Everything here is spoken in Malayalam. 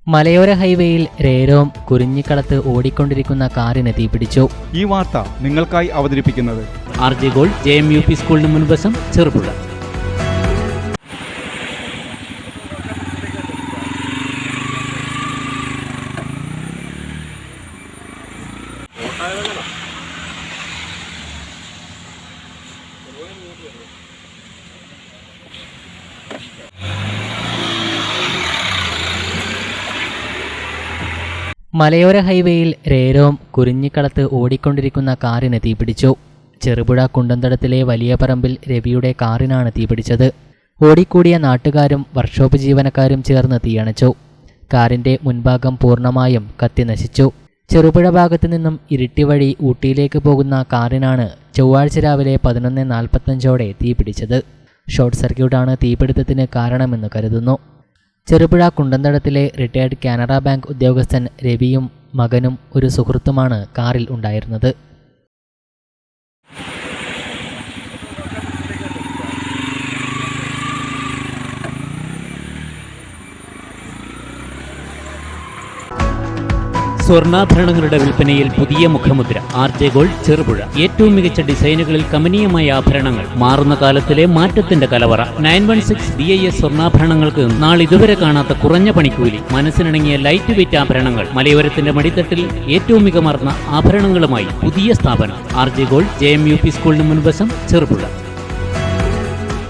മലയോര ഹൈവേയിൽ രേരോം കുരിഞ്ഞിക്കളത്ത് ഓടിക്കൊണ്ടിരിക്കുന്ന കാറിന് തീപിടിച്ചു. ഈ വാർത്ത നിങ്ങൾക്കായി അവതരിപ്പിക്കുന്നത് RJ ഗോൾഡ് JMUP സ്കൂളിന് മുൻവശം ചെറുപുഴ. മലയോര ഹൈവേയിൽ രേരോം കുരിഞ്ഞിക്കളത്ത് ഓടിക്കൊണ്ടിരിക്കുന്ന കാറിന് തീപിടിച്ചു. ചെറുപുഴ കുണ്ടന്തടത്തിലെ വലിയ പറമ്പിൽ രവിയുടെ കാറിനാണ് തീപിടിച്ചത്. ഓടിക്കൂടിയ നാട്ടുകാരും വർക്ക്ഷോപ്പ് ജീവനക്കാരും ചേർന്ന് തീയണച്ചു. കാറിന്റെ മുൻഭാഗം പൂർണ്ണമായും കത്തി നശിച്ചു. ചെറുപുഴ ഭാഗത്തു നിന്നും ഇരിട്ടി വഴി ഊട്ടിയിലേക്ക് പോകുന്ന കാറിനാണ് ചൊവ്വാഴ്ച രാവിലെ 11:45 തീപിടിച്ചത്. ഷോർട്ട് സർക്യൂട്ടാണ് തീപിടുത്തത്തിന് കാരണമെന്ന് കരുതുന്നു. ചെറുപുഴ കുണ്ടന്തടത്തിലെ റിട്ടയർഡ് കാനറ ബാങ്ക് ഉദ്യോഗസ്ഥൻ രവിയും മകനും ഒരു സുഹൃത്തുമാണ് കാറിൽ ഉണ്ടായിരുന്നത്. സ്വർണ്ണാഭരണങ്ങളുടെ വിൽപ്പനയിൽ പുതിയ മുഖമുദ്ര. RJ gold Cherupuzha. ഏറ്റവും മികച്ച ഡിസൈനുകളിൽ കമനീയമായ ആഭരണങ്ങൾ. മാറുന്ന കാലത്തിലെ മാറ്റത്തിന്റെ കലവറ. 916 BIS സ്വർണ്ണാഭരണങ്ങൾക്ക് നാളിതുവരെ കാണാത്ത കുറഞ്ഞ പണിക്കൂലി. മനസ്സിനിണങ്ങിയ ലൈറ്റ് വെയിറ്റ് ആഭരണങ്ങൾ. മലയോരത്തിന്റെ മടിത്തട്ടിൽ ഏറ്റവും മികമാർന്ന ആഭരണങ്ങളുമായി പുതിയ സ്ഥാപനം RJ ഗോൾഡ് JMUP സ്കൂളിന് മുൻവശം ചെറുപുഴ.